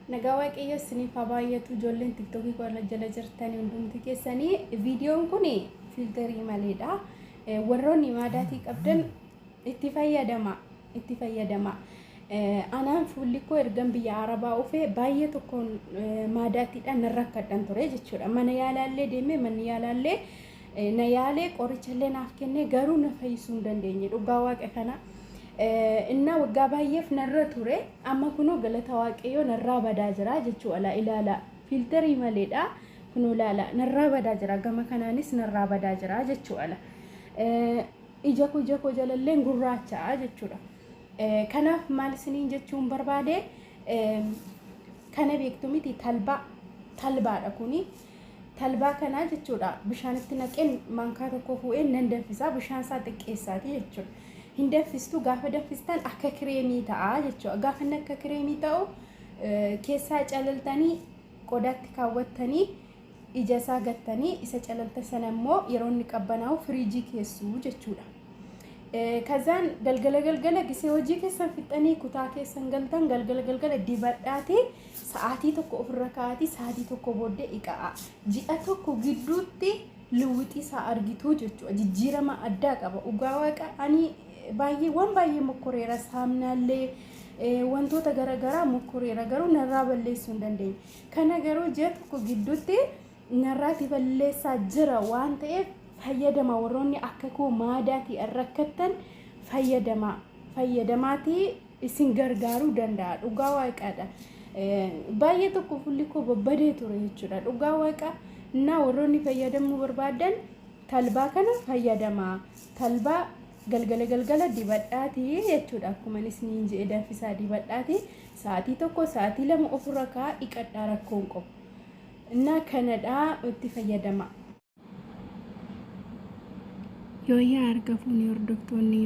Nagawa qiyyo siniif habaayatu ijoolleen TikTokii qola jala jirtanii hundumti keessanii viidiyoon kun filterii maleedha. Warroonni maadaatii qabdan itti fayyadama. Anaan fuulli koo ergan biyya Arabaa ufee baay'ee tokkoon maadaatiidhaan narrakkadhan ture jechuudha. Mana yaalaallee deemee manni yaalaallee na yaalee qorichallee naaf kennee garuu na fayyisuu hin dandeenye dhugaa waaqa kana. Inna waggaa baay'eef narra ture amma kunoo galata waaqayyoo narraa badaa jira jechuudha. Ilaala filterii maleedha kunoo ilaala narraa badaa jira gama kanaanis narraa badaa jira jechuudha. Ija koo jalalleen gurraacha jechuudha. Kanaaf maal isiniin jechuun barbaade kana beektu miti talbaadha kuni. Talbaa kana jechuudha bishaanitti naqeen maankaa tokko fuudheen nan danfisaa bishaan isaa xiqqeessaati jechuudha. Hindefistu gaafa defistan akka kireemii ta'a jechuudha. Gaafa akka kireemii ta'u keessaa calaltanii qodaatti kaawwattanii ija isaa gattanii isa calalta sana immoo yeroo inni qabbanaa'u firiijii keessuu jechuudha. Kazaan galgala gisee hojii keessan fixanii kutaa keessan galtan galgala dibadhaati sa'aatii tokko ofirra kaa'atii sa'aatii tokko booddee dhiqaa. Ji'a tokko gidduutti luwwixii isaa argitu jechuudha. Jijjiirama addaa qaba. Dhugaa waaqa ani baay'ee mokkoreera saamnaallee wantoota garaagaraa mokkoreera garuu narraa balleessuu hin dandeenye. Kana garuu ji'a tokko gidduutti narraati balleessaa jira waan ta'eef fayyadama warroonni akka koo maadaatii rakkattan fayyadamaatii isin gargaaruu danda'a. Dhugaa waaqaadha. Baay'ee tokko fuulli koo babbadee ture jechuudha. Dhugaa waaqa na warroonni fayyadamuu barbaadan talbaa kana fayyadama. Talbaa galgala dibadhaati jechuudha. Akkuma isiniin jedhe danfisaa dibadhaati sa'aatii tokko sa'aatii lama ofirra kaa'aa dhiqadhaa rakkoon qabu. Innaa kanadhaa itti fayyadama. Yoo yaa argafuun hordoftoonni